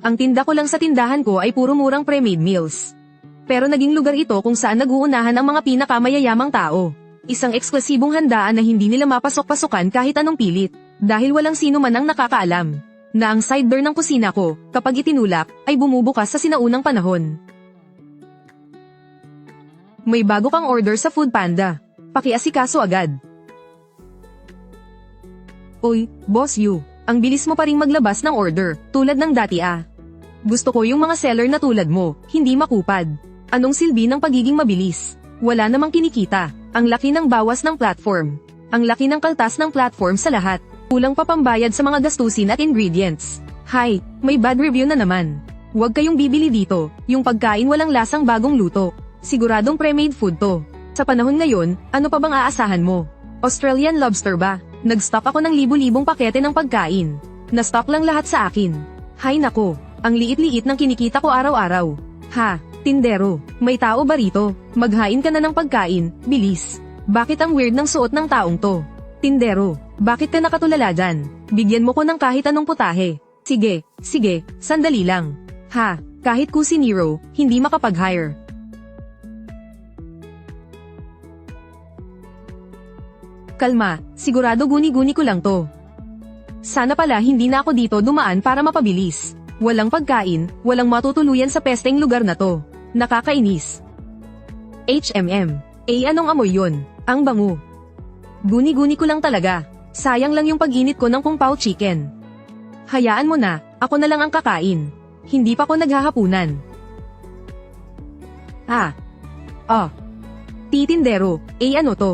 Ang tinda ko lang sa tindahan ko ay puro murang pre-made meals. Pero naging lugar ito kung saan nag-uunahan ang mga pinakamayayamang tao. Isang eksklusibong handaan na hindi nila mapasok-pasukan kahit anong pilit. Dahil walang sino man ang nakakaalam na ang side door ng kusina ko, kapag itinulak, ay bumubukas sa sinaunang panahon. May bago kang order sa Foodpanda. Pakiasikaso agad. Oy, Boss Yu, ang bilis mo pa ring maglabas ng order, tulad ng dati ah. Gusto ko yung mga seller na tulad mo, hindi makupad. Anong silbi ng pagiging mabilis? Wala namang kinikita. Ang laki ng bawas ng platform. Ang laki ng kaltas ng platform sa lahat. Kulang pa pambayad sa mga gastusin at ingredients. Hay, may bad review na naman. Huwag kayong bibili dito, yung pagkain walang lasang bagong luto. Siguradong pre-made food to. Sa panahon ngayon, ano pa bang aasahan mo? Australian lobster ba? Nag-stock ako ng libu-libong pakete ng pagkain. Na-stock lang lahat sa akin. Hay nako, ang liit-liit ng kinikita ko araw-araw. Ha, tindero, may tao ba rito? Maghain ka na ng pagkain, bilis. Bakit ang weird ng suot ng taong to? Tindero, bakit ka nakatulala dyan? Bigyan mo ko ng kahit anong putahe. Sige, sandali lang. Ha, kahit kusinero, hindi makapag-hire. Kalma, sigurado guni-guni ko lang to. Sana pala hindi na ako dito dumaan para mapabilis. Walang pagkain, walang matutuluyan sa pesteng lugar na to. Nakakainis. Anong amoy yun? Ang bango. Guni-guni ko lang talaga. Sayang lang yung pag-init ko ng kung pao chicken. Hayaan mo na, ako na lang ang kakain. Hindi pa ko naghahapunan. Titindero, ano to?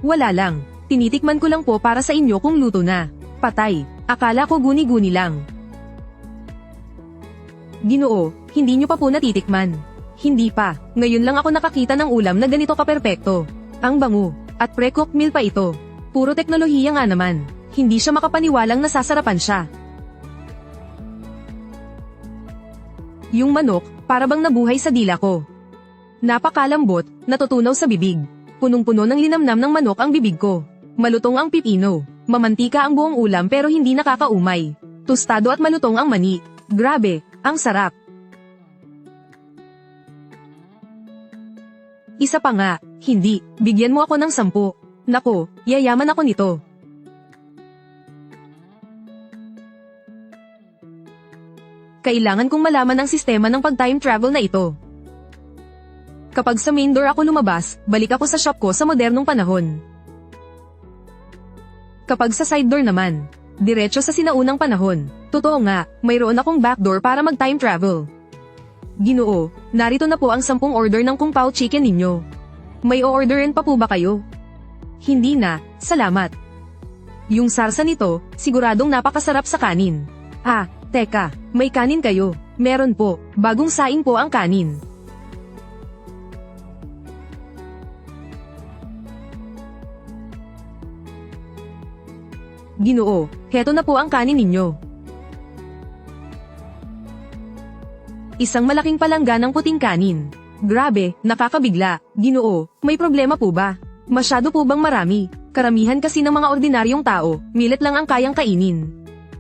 Wala lang. Tinitikman ko lang po para sa inyo kung luto na. Patay, akala ko guni-guni lang. Ginoo, hindi nyo pa po natitikman. Hindi pa, ngayon lang ako nakakita ng ulam na ganito kaperpekto. Ang bango, at pre-cooked meal pa ito. Puro teknolohiya nga naman. Hindi siya makapaniwalang nasasarapan siya. Yung manok, para bang nabuhay sa dila ko. Napakalambot, natutunaw sa bibig. Punong-puno ng linamnam ng manok ang bibig ko. Malutong ang pipino. Mamantika ang buong ulam pero hindi nakakaumay. Tostado at malutong ang mani. Grabe, ang sarap. Isa pa nga, hindi, bigyan mo ako ng 10. Nako, yayaman ako nito. Kailangan kong malaman ang sistema ng pag-time travel na ito. Kapag sa main door ako lumabas, balik ako sa shop ko sa modernong panahon. Kapag sa side door naman, diretso sa sinaunang panahon. Totoo nga, mayroon akong backdoor para mag-time travel. Ginoo, narito na po ang 10 order ng kung pao chicken ninyo. May o-orderin pa po ba kayo? Hindi na, salamat. Yung sarsa nito, siguradong napakasarap sa kanin. Teka, may kanin kayo? Meron po, bagong saing po ang kanin. Ginoo, heto na po ang kanin ninyo. Isang malaking palangga ng puting kanin. Grabe, nakakabigla. Ginoo, may problema po ba? Masyado po bang marami? Karamihan kasi ng mga ordinaryong tao, milit lang ang kayang kainin.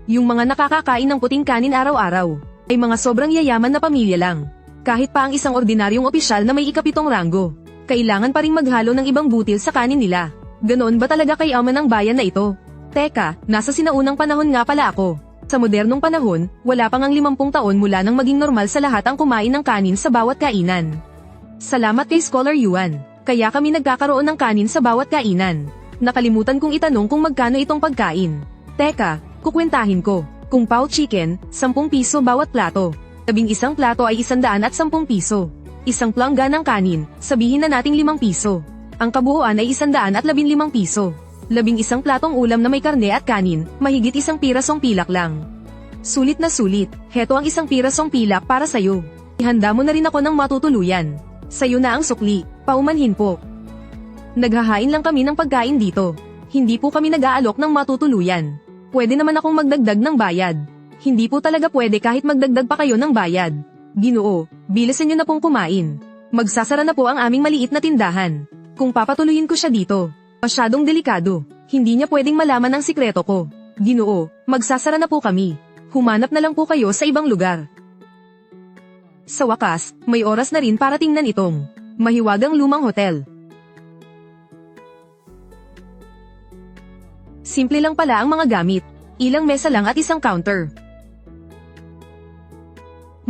Yung mga nakakakain ng puting kanin araw-araw, ay mga sobrang yayaman na pamilya lang. Kahit pa ang isang ordinaryong opisyal na may ikapitong ranggo, kailangan pa ring maghalo ng ibang butil sa kanin nila. Ganoon ba talaga kayaman ng bayan na ito? Teka, nasa sinaunang panahon nga pala ako. Sa modernong panahon, wala pang ang 50 taon mula nang maging normal sa lahat ang kumain ng kanin sa bawat kainan. Salamat kay Scholar Yuan, kaya kami nagkakaroon ng kanin sa bawat kainan. Nakalimutan kong itanong kung magkano itong pagkain. Teka, kukwentahin ko. Kung pao chicken, 10 piso bawat plato. 11 plato ay 110 piso. Isang plangga ng kanin, sabihin na nating 5 piso. Ang kabuuan ay 115 piso. 11 platong ulam na may karne at kanin, mahigit 1 pirasong pilak lang. Sulit na sulit, heto ang 1 pirasong pilak para sayo. Ihanda mo na rin ako ng matutuluyan. Sayo na ang sukli, paumanhin po. Naghahain lang kami ng pagkain dito. Hindi po kami nag-aalok ng matutuluyan. Pwede naman akong magdagdag ng bayad. Hindi po talaga pwede kahit magdagdag pa kayo ng bayad. Ginoo, bilisan nyo na pong kumain. Magsasara na po ang aming maliit na tindahan. Kung papatuloyin ko siya dito, masyadong delikado. Hindi niya pwedeng malaman ang sikreto ko. Ginoo, magsasara na po kami. Humanap na lang po kayo sa ibang lugar. Sa wakas, may oras na rin para tingnan itong mahiwagang lumang hotel. Simple lang pala ang mga gamit. Ilang mesa lang at isang counter.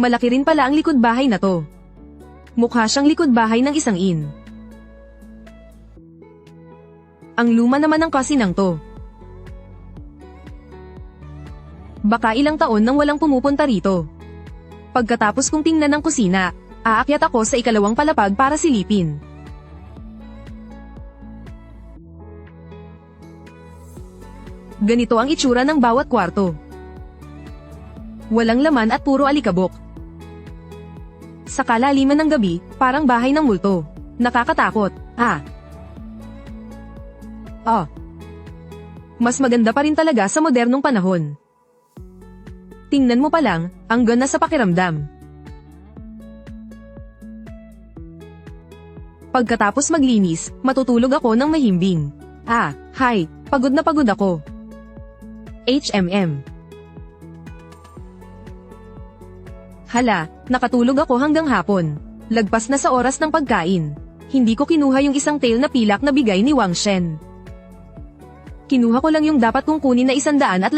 Malaki rin pala ang likod bahay na to. Mukha siyang likod bahay ng isang inn. Ang luma naman ng kasinang to. Baka ilang taon nang walang pumupunta rito. Pagkatapos kong tingnan ng kusina, aakyat ako sa ikalawang palapag para silipin. Ganito ang itsura ng bawat kwarto. Walang laman at puro alikabok. Sa kalaliman ng gabi, parang bahay ng multo. Nakakatakot. Mas maganda pa rin talaga sa modernong panahon. Tingnan mo pa lang, ang ganda sa pakiramdam. Pagkatapos maglinis, matutulog ako ng mahimbing. Hi, pagod na pagod ako. Hala, nakatulog ako hanggang hapon. Lagpas na sa oras ng pagkain. Hindi ko kinuha yung isang tail na pilak na bigay ni Wang Shen. Kinuha ko lang yung dapat kong kunin na 115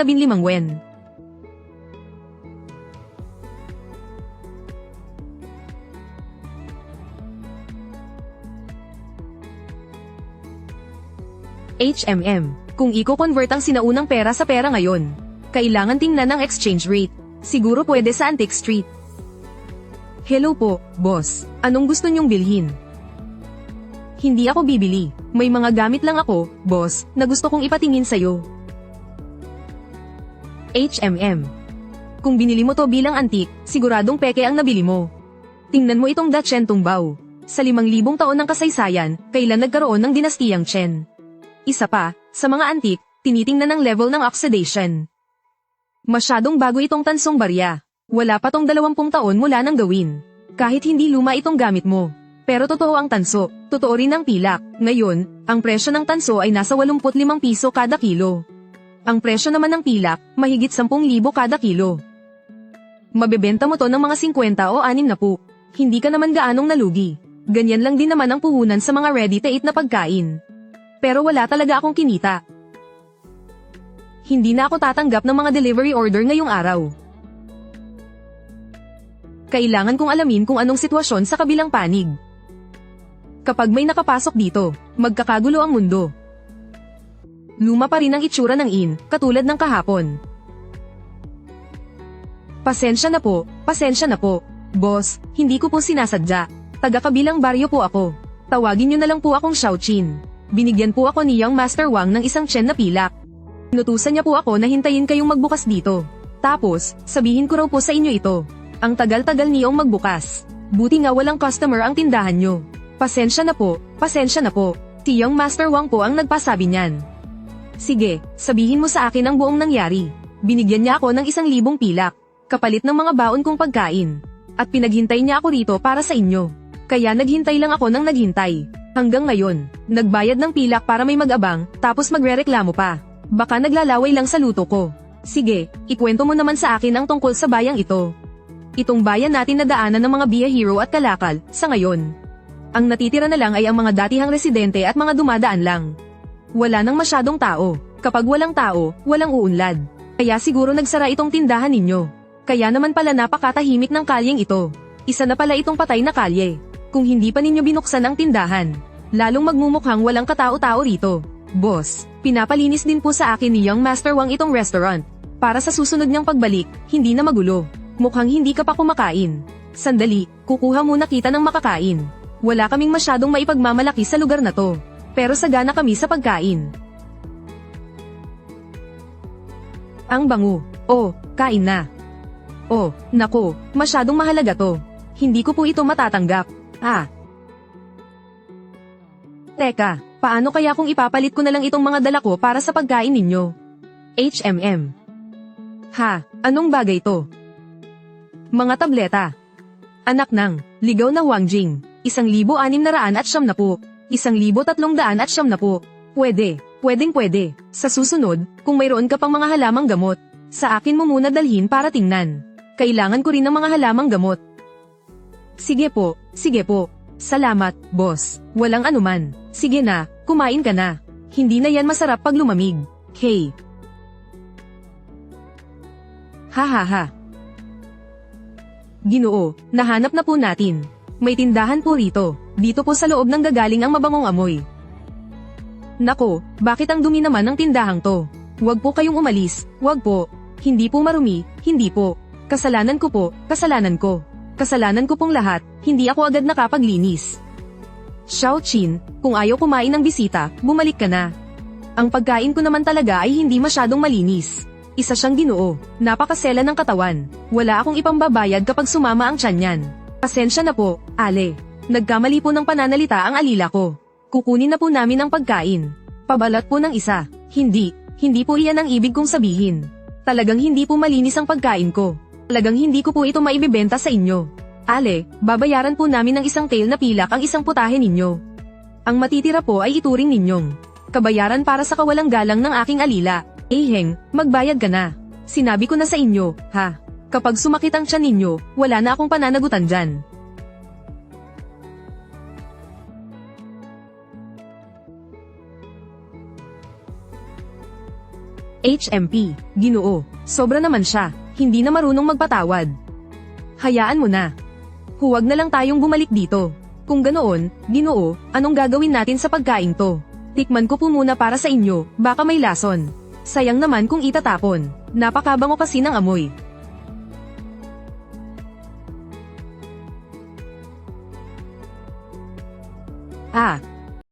yen. Kung i-convert ang sinaunang pera sa pera ngayon, kailangan tingnan ang exchange rate. Siguro pwede sa Antique Street. Hello po, boss. Anong gusto niyong bilhin? Hindi ako bibili. May mga gamit lang ako, boss, na gusto kong ipatingin sa'yo. Kung binili mo to bilang antique, siguradong peke ang nabili mo. Tingnan mo itong Dachen Tungbao. Sa 5,000 taon ng kasaysayan, kailan nagkaroon ng dinastiyang Chen? Isa pa, sa mga antique, tinitingnan ang level ng oxidation. Masyadong bago itong tansong barya. Wala pa tong 20 taon mula nang gawin. Kahit hindi luma itong gamit mo. Pero totoo ang tanso, totoo rin ang pilak. Ngayon, ang presyo ng tanso ay nasa 85 piso kada kilo. Ang presyo naman ng pilak, mahigit 10,000 kada kilo. Mabebenta mo to ng mga 50 o 60. Hindi ka naman gaanong nalugi. Ganyan lang din naman ang puhunan sa mga ready-to-eat na pagkain. Pero wala talaga akong kinita. Hindi na ako tatanggap ng mga delivery order ngayong araw. Kailangan kong alamin kung anong sitwasyon sa kabilang panig. Kapag may nakapasok dito, magkakagulo ang mundo. Luma pa rin ang itsura ng inn, katulad ng kahapon. Pasensya na po, boss, hindi ko po sinasadya. Taga-kabilang baryo po ako. Tawagin niyo na lang po akong Xiaoqin. Binigyan po ako ni Young Master Wang ng isang Chen na pilak. Inutusan niya po ako na hintayin kayong magbukas dito. Tapos, sabihin ko raw po sa inyo ito. Ang tagal-tagal niyong magbukas. Buti nga walang customer ang tindahan nyo. Pasensya na po. Si Young Master Wang po ang nagpasabi niyan. Sige, sabihin mo sa akin ang buong nangyari. Binigyan niya ako ng 1,000 pilak. Kapalit ng mga baon kong pagkain. At pinaghintay niya ako rito para sa inyo. Kaya naghintay lang ako ng naghintay. Hanggang ngayon, nagbayad ng pilak para may mag-abang, tapos magrereklamo pa. Baka naglalaway lang sa luto ko. Sige, ikwento mo naman sa akin ang tungkol sa bayang ito. Itong bayan natin na daanan ng mga biyahero at kalakal, sa ngayon. Ang natitira na lang ay ang mga datihang residente at mga dumadaan lang. Wala nang masyadong tao. Kapag walang tao, walang uunlad. Kaya siguro nagsara itong tindahan ninyo. Kaya naman pala napakatahimik ng kalyeng ito. Isa na pala itong patay na kalye. Kung hindi pa ninyo binuksan ang tindahan, lalong magmumukhang walang katao-tao rito. Boss, pinapalinis din po sa akin ni Young Master Wang itong restaurant. Para sa susunod niyang pagbalik, hindi na magulo. Mukhang hindi ka pa kumakain. Sandali, kukuha muna kita ng makakain. Wala kaming masyadong maipagmamalaki sa lugar na to. Pero sagana kami sa pagkain. Ang bango. Oh, kain na. Oh, nako, masyadong mahalaga to. Hindi ko po ito matatanggap. Teka, paano kaya kung ipapalit ko na lang itong mga dala ko para sa pagkain ninyo? Anong bagay to? Mga tableta. Anak ng, ligaw na Wangjing, 1,670. 1,370. Pwede. Pwedeng-pwede. Sa susunod, kung mayroon ka pang mga halamang gamot, Sa akin mo muna dalhin para tingnan. Kailangan ko rin ng mga halamang gamot. Sige po, sige po. Salamat, boss. Walang anuman. Sige na, kumain ka na. Hindi na yan masarap pag lumamig. Hey. Ha ha ha. Ginoo, nahanap na po natin. May tindahan po rito. Dito po sa loob ng gagaling ang mabangong amoy. Nako, bakit ang dumi naman ng tindahang to? Huwag po kayong umalis, huwag po. Hindi po marumi, hindi po. Kasalanan ko po, kasalanan ko. Kasalanan ko pong lahat, hindi ako agad nakapaglinis. Xiao Qin, kung ayaw kumain ng bisita, bumalik ka na. Ang pagkain ko naman talaga ay hindi masyadong malinis. Isa siyang Ginoo, napakasela ng katawan. Wala akong ipambabayad kapag sumama ang tiyan niyan. Pasensya na po, Ale. Nagkamali po ng pananalita ang alila ko. Kukunin na po namin ang pagkain. Pabalat po ng isa. Hindi po iyan ang ibig kong sabihin. Talagang hindi po malinis ang pagkain ko. Talagang hindi ko po ito maibibenta sa inyo. Ale, babayaran po namin ng isang tail na pilak ang isang putahe ninyo. Ang matitira po ay ituring ninyong kabayaran para sa kawalang galang ng aking alila. Heng, magbayad ka na. Sinabi ko na sa inyo, ha? Kapag sumakit ang tiyan ninyo, wala na akong pananagutan dyan. HMP, Ginoo, sobra naman siya, hindi na marunong magpatawad. Hayaan mo na. Huwag na lang tayong bumalik dito. Kung ganoon, Ginoo, anong gagawin natin sa pagkain to? Tikman ko po muna para sa inyo, baka may lason. Sayang naman kung itatapon. Napakabango kasi ng amoy. Ah,